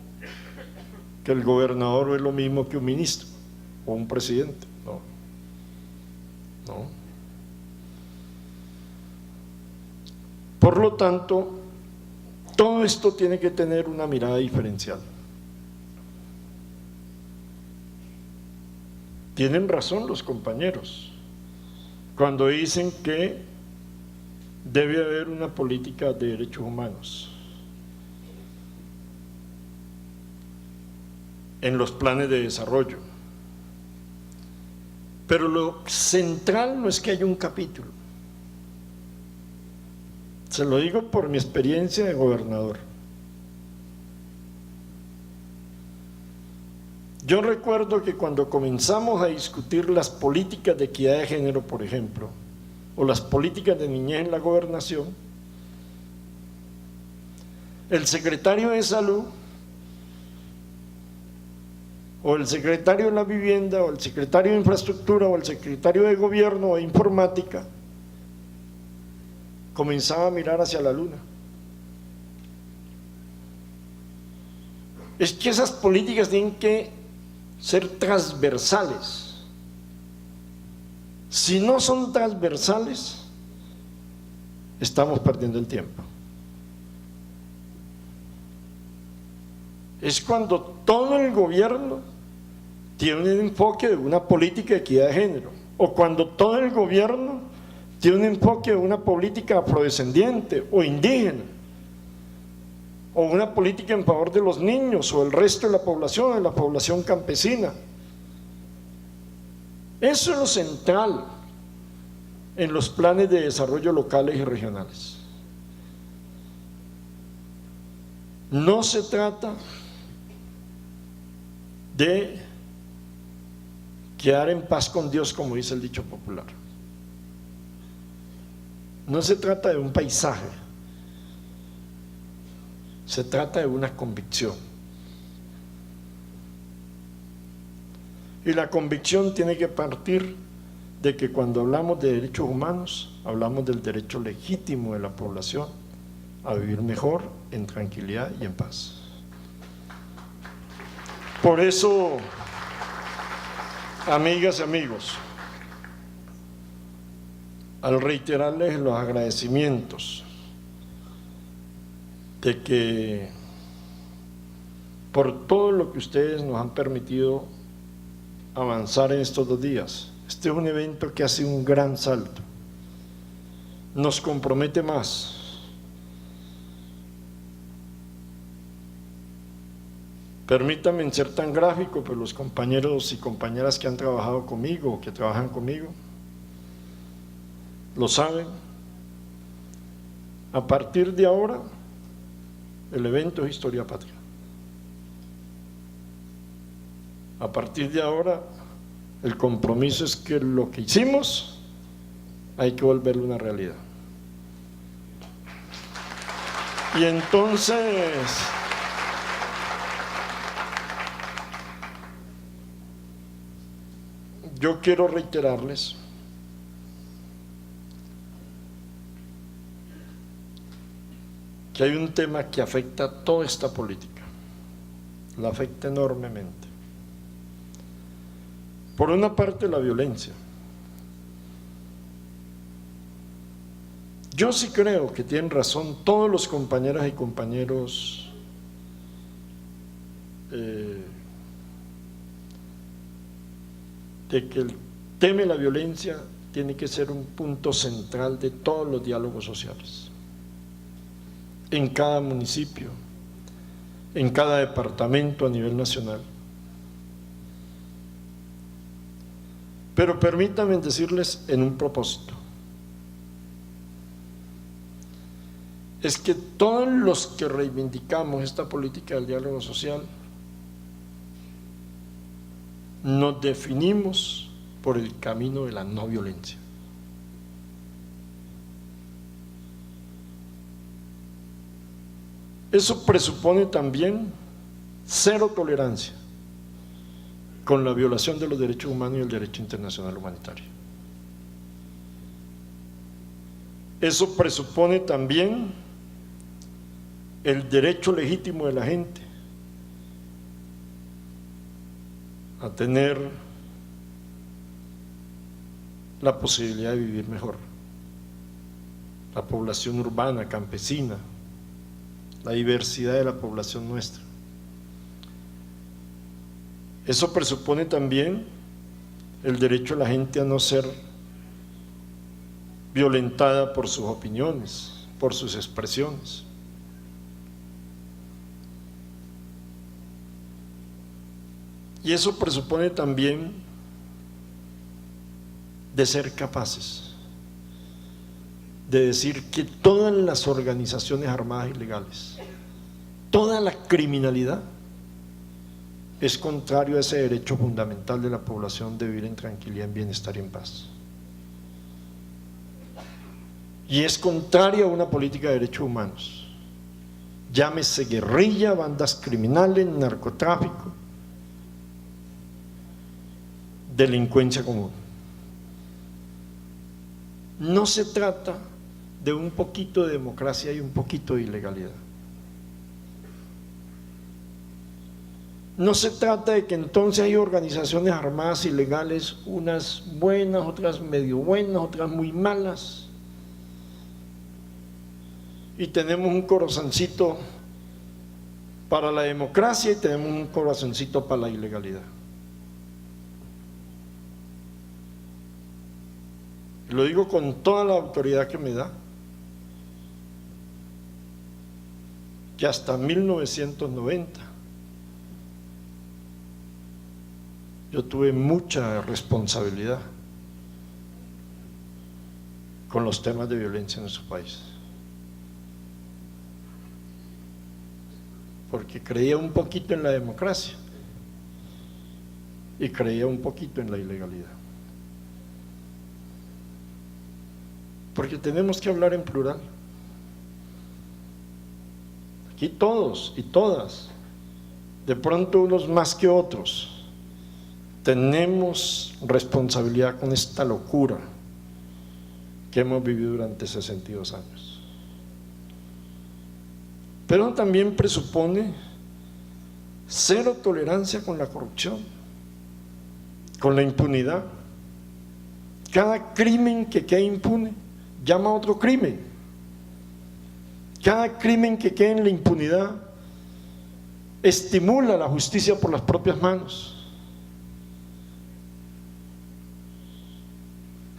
que el gobernador, o es lo mismo que un ministro o un presidente. No. Por lo tanto, Todo esto tiene que tener una mirada diferencial. Tienen razón los compañeros cuando dicen que debe haber una política de derechos humanos en los planes de desarrollo. Pero lo central no es que haya un capítulo. Se lo digo por mi experiencia de gobernador. Yo recuerdo que cuando comenzamos a discutir las políticas de equidad de género, por ejemplo, o las políticas de niñez en la gobernación, el secretario de Salud, o el secretario de la Vivienda, o el secretario de Infraestructura, o el secretario de Gobierno o de Informática, comenzaba a mirar hacia la luna. Es que esas políticas tienen que ser transversales. Si no son transversales, estamos perdiendo el tiempo. Es cuando todo el gobierno tiene un enfoque de una política de equidad de género, o cuando todo el gobierno tiene un enfoque de una política afrodescendiente o indígena, o una política en favor de los niños o el resto de la población campesina. Eso es lo central en los planes de desarrollo locales y regionales. No se trata de quedar en paz con Dios, como dice el dicho popular. No se trata de un paisaje, se trata de una convicción. Y la convicción tiene que partir de que cuando hablamos de derechos humanos, hablamos del derecho legítimo de la población a vivir mejor, en tranquilidad y en paz. Por eso, amigas y amigos, al reiterarles los agradecimientos de que por todo lo que ustedes nos han permitido avanzar en estos 2 días, este es un evento que hace un gran salto, nos compromete más. Permítanme ser tan gráfico, pero los compañeros y compañeras que han trabajado conmigo o que trabajan conmigo lo saben. A partir de ahora, el evento es Historia Patria. A partir de ahora, el compromiso es que lo que hicimos hay que volverlo una realidad. Y entonces, yo quiero reiterarles que hay un tema que afecta a toda esta política, la afecta enormemente. Por una parte, la violencia. Yo sí creo que tienen razón todos los compañeras y compañeros de que el tema de la violencia tiene que ser un punto central de todos los diálogos sociales, en cada municipio, en cada departamento a nivel nacional. Pero permítanme decirles en un propósito, es que todos los que reivindicamos esta política del diálogo social nos definimos por el camino de la no violencia. Eso presupone también cero tolerancia con la violación de los derechos humanos y el derecho internacional humanitario. Eso presupone también el derecho legítimo de la gente a tener la posibilidad de vivir mejor. La población urbana, campesina, la diversidad de la población nuestra. Eso presupone también el derecho de la gente a no ser violentada por sus opiniones, por sus expresiones. Y eso presupone también de ser capaces de decir que todas las organizaciones armadas ilegales, toda la criminalidad es contrario a ese derecho fundamental de la población de vivir en tranquilidad, en bienestar y en paz. Y es contrario a una política de derechos humanos, llámese guerrilla, bandas criminales, narcotráfico, delincuencia común. No se trata de un poquito de democracia y un poquito de ilegalidad. No se trata de que entonces hay organizaciones armadas ilegales, unas buenas, otras medio buenas, otras muy malas, y tenemos un corazoncito para la democracia y tenemos un corazoncito para la ilegalidad. Lo digo con toda la autoridad que me da, que hasta 1990 yo tuve mucha responsabilidad con los temas de violencia en nuestro país, porque creía un poquito en la democracia y creía un poquito en la ilegalidad. Porque tenemos que hablar en plural. Aquí todos y todas, de pronto unos más que otros, tenemos responsabilidad con esta locura que hemos vivido durante 62 años. Pero también presupone cero tolerancia con la corrupción, con la impunidad. Cada crimen que quede impune llama a otro crimen. Cada crimen que quede en la impunidad estimula la justicia por las propias manos.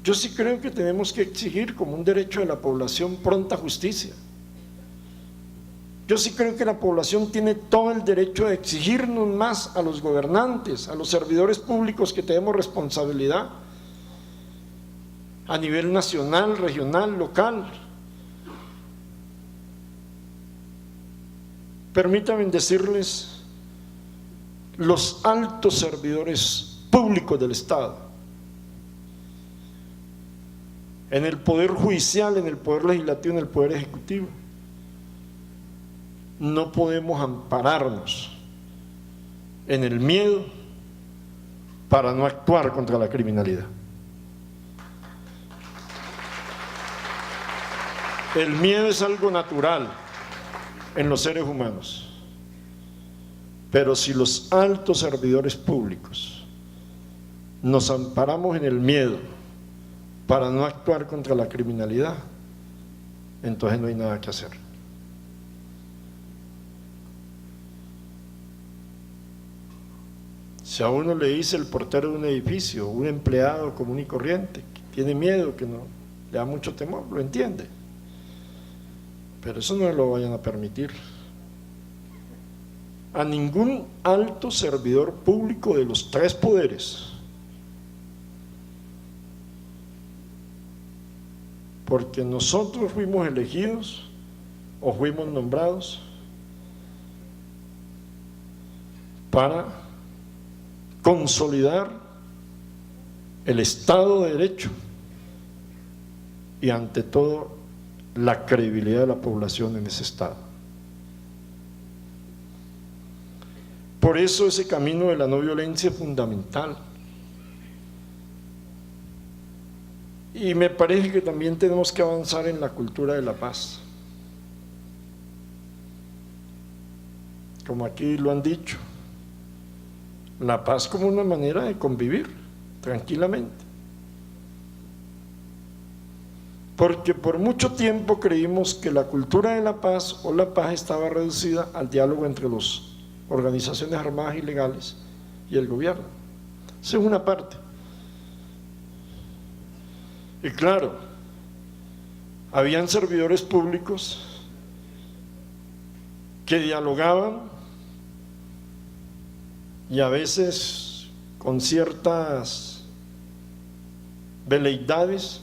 Yo sí creo que tenemos que exigir como un derecho de la población pronta justicia. Yo sí creo que la población tiene todo el derecho de exigirnos más a los gobernantes, a los servidores públicos que tenemos responsabilidad a nivel nacional, regional, local. Permítanme decirles, los altos servidores públicos del Estado, en el Poder Judicial, en el Poder Legislativo, en el Poder Ejecutivo, no podemos ampararnos en el miedo para no actuar contra la criminalidad. El miedo es algo natural en los seres humanos, pero si los altos servidores públicos nos amparamos en el miedo para no actuar contra la criminalidad, entonces no hay nada que hacer. Si a uno le dice el portero de un edificio, un empleado común y corriente, que tiene miedo, que no le da mucho temor, lo entiende, pero eso no lo vayan a permitir. A ningún alto servidor público de los tres poderes, porque nosotros fuimos elegidos o fuimos nombrados para consolidar el Estado de Derecho y ante todo la credibilidad de la población en ese Estado. Por eso ese camino de la no violencia es fundamental. Y me parece que también tenemos que avanzar en la cultura de la paz. Como aquí lo han dicho, la paz como una manera de convivir tranquilamente. porque por mucho tiempo creímos que la cultura de la paz o la paz estaba reducida al diálogo entre las organizaciones armadas ilegales y el gobierno. Esa es una parte. Y claro, habían servidores públicos que dialogaban y a veces con ciertas veleidades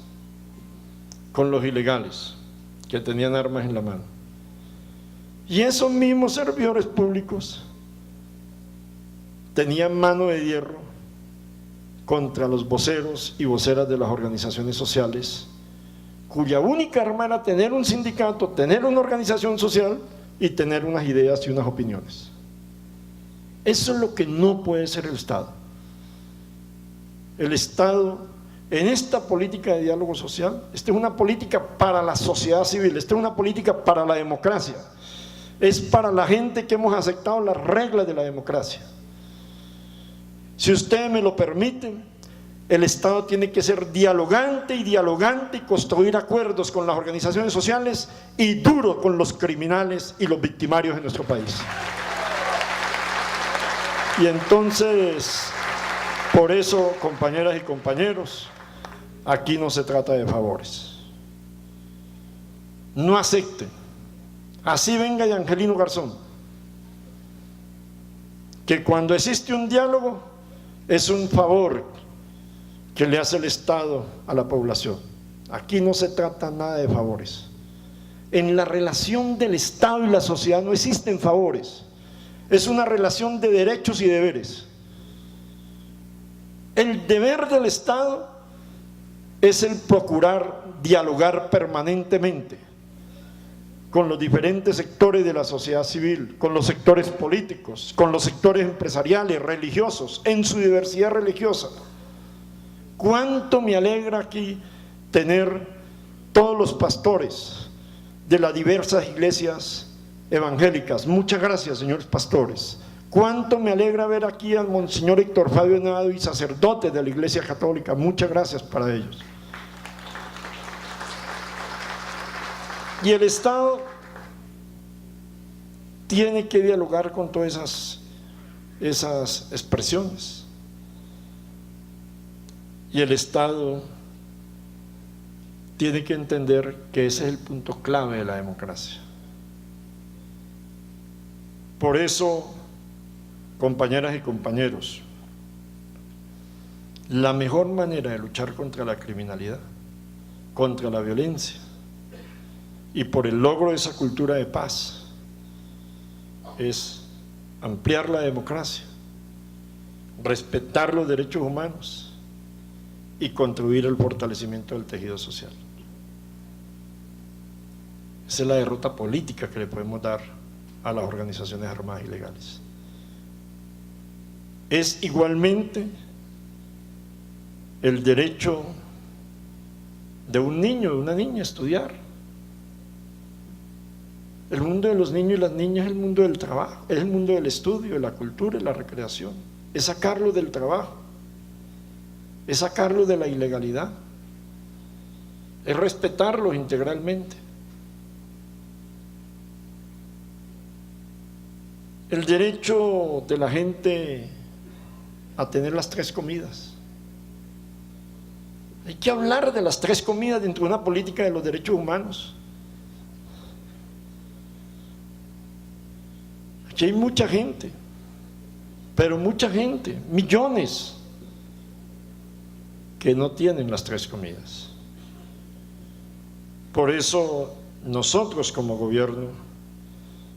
con los ilegales que tenían armas en la mano. Y esos mismos servidores públicos tenían mano de hierro contra los voceros y voceras de las organizaciones sociales, cuya única arma era tener un sindicato, tener una organización social y tener unas ideas y unas opiniones. Eso es lo que no puede ser el Estado. El Estado, en esta política de diálogo social, esta es una política para la sociedad civil, esta es una política para la democracia, es para la gente que hemos aceptado las reglas de la democracia. Si ustedes me lo permiten, el Estado tiene que ser dialogante y construir acuerdos con las organizaciones sociales y duro con los criminales y los victimarios en nuestro país. Y entonces, por eso, compañeras y compañeros, aquí no se trata de favores. No acepten, así venga de Angelino Garzón, que cuando existe un diálogo es un favor que le hace el Estado a la población. Aquí no se trata nada de favores. En la relación del Estado y la sociedad no existen favores. Es una relación de derechos y deberes. El deber del Estado es el procurar dialogar permanentemente con los diferentes sectores de la sociedad civil, con los sectores políticos, con los sectores empresariales, religiosos, en su diversidad religiosa. Cuánto me alegra aquí tener todos los pastores de las diversas iglesias evangélicas. Muchas gracias, señores pastores. Cuánto me alegra ver aquí al monseñor Héctor Fabio Nevado y sacerdotes de la Iglesia Católica. Muchas gracias para ellos. Y el Estado tiene que dialogar con todas esas expresiones. Y el Estado tiene que entender que ese es el punto clave de la democracia. Por eso, compañeras y compañeros, la mejor manera de luchar contra la criminalidad, contra la violencia y por el logro de esa cultura de paz es ampliar la democracia, respetar los derechos humanos y contribuir al fortalecimiento del tejido social. Esa es la derrota política que le podemos dar a las organizaciones armadas ilegales. Es igualmente el derecho de un niño, de una niña a estudiar. El mundo de los niños y las niñas es el mundo del trabajo, es el mundo del estudio, de la cultura y la recreación. Es sacarlos del trabajo, es sacarlos de la ilegalidad, es respetarlos integralmente. El derecho de la gente a tener las 3 comidas. Hay que hablar de las 3 comidas dentro de una política de los derechos humanos. Aquí hay mucha gente, pero mucha gente, millones, que no tienen las 3 comidas. Por eso nosotros como gobierno,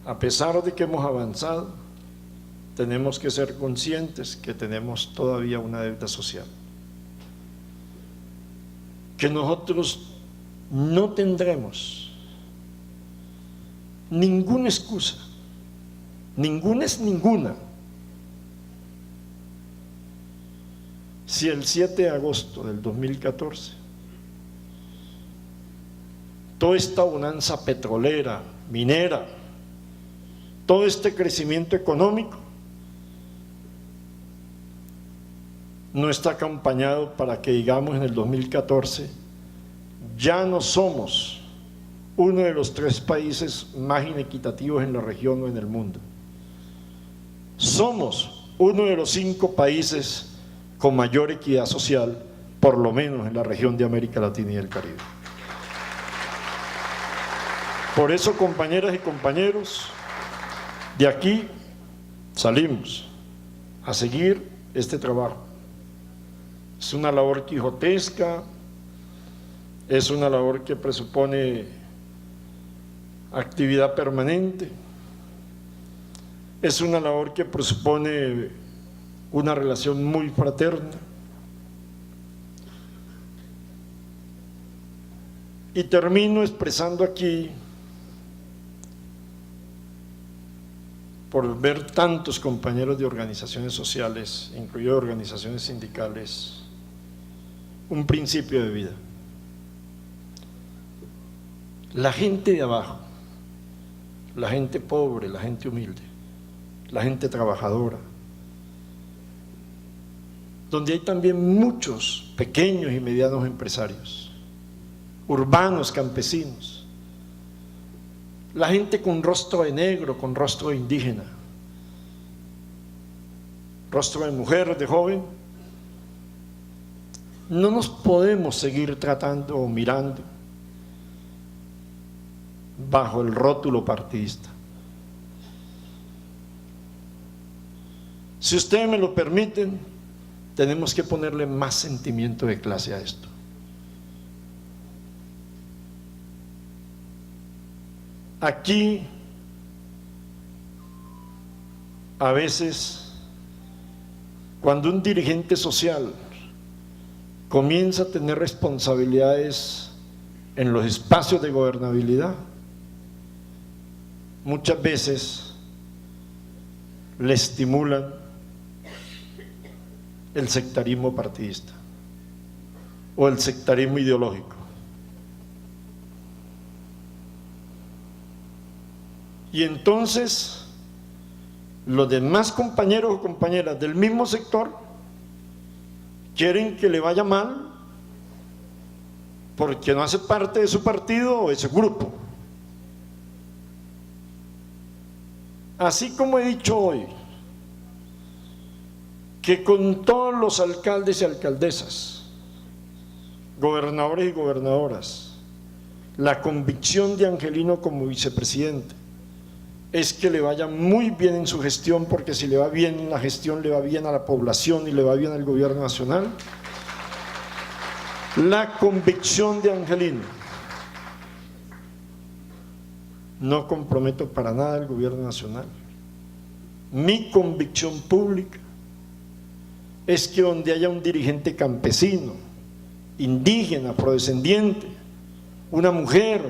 a pesar de que hemos avanzado, tenemos que ser conscientes que tenemos todavía una deuda social, que nosotros no tendremos ninguna excusa, ninguna es ninguna, si el 7 de agosto del 2014 toda esta bonanza petrolera, minera, todo este crecimiento económico no está acompañado para que digamos en el 2014 ya no somos uno de los 3 países más inequitativos en la región o en el mundo. Somos uno de los 5 países con mayor equidad social, por lo menos en la región de América Latina y el Caribe. Por eso, compañeras y compañeros, de aquí salimos a seguir este trabajo. Es una labor quijotesca, es una labor que presupone actividad permanente, es una labor que presupone una relación muy fraterna. Y termino expresando aquí, por ver tantos compañeros de organizaciones sociales, incluidas organizaciones sindicales, un principio de vida. La gente de abajo, la gente pobre, la gente humilde, la gente trabajadora, donde hay también muchos pequeños y medianos empresarios, urbanos, campesinos, la gente con rostro de negro, con rostro de indígena, rostro de mujer, de joven. No nos podemos seguir tratando o mirando bajo el rótulo partidista. Si ustedes me lo permiten, tenemos que ponerle más sentimiento de clase a esto. Aquí, a veces, cuando un dirigente social comienza a tener responsabilidades en los espacios de gobernabilidad, muchas veces le estimulan el sectarismo partidista o el sectarismo ideológico. Y entonces los demás compañeros o compañeras del mismo sector quieren que le vaya mal porque no hace parte de su partido o de su grupo. Así como he dicho hoy, que con todos los alcaldes y alcaldesas, gobernadores y gobernadoras, la convicción de Angelino como vicepresidente es que le vaya muy bien en su gestión, porque si le va bien en la gestión, le va bien a la población y le va bien al gobierno nacional. La convicción de Angelino, no comprometo para nada al gobierno nacional. Mi convicción pública es que donde haya un dirigente campesino, indígena, afrodescendiente, una mujer,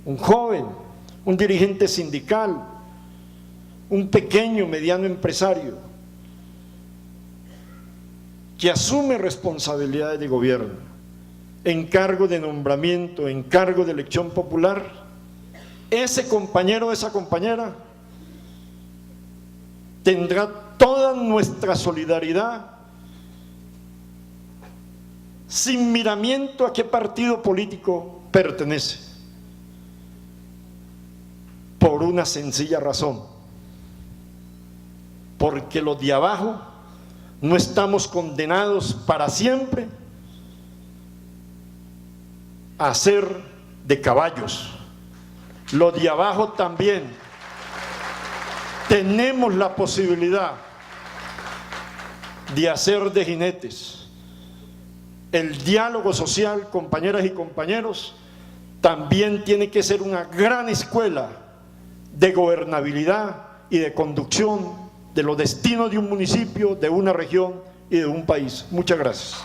un joven, un dirigente sindical, un pequeño, mediano empresario que asume responsabilidades de gobierno, en cargo de nombramiento, en cargo de elección popular, ese compañero o esa compañera tendrá toda nuestra solidaridad, sin miramiento a qué partido político pertenece, por una sencilla razón: porque los de abajo no estamos condenados para siempre a ser de caballos. Los de abajo también tenemos la posibilidad de hacer de jinetes. El diálogo social, compañeras y compañeros, también tiene que ser una gran escuela de gobernabilidad y de conducción de los destinos de un municipio, de una región y de un país. Muchas gracias.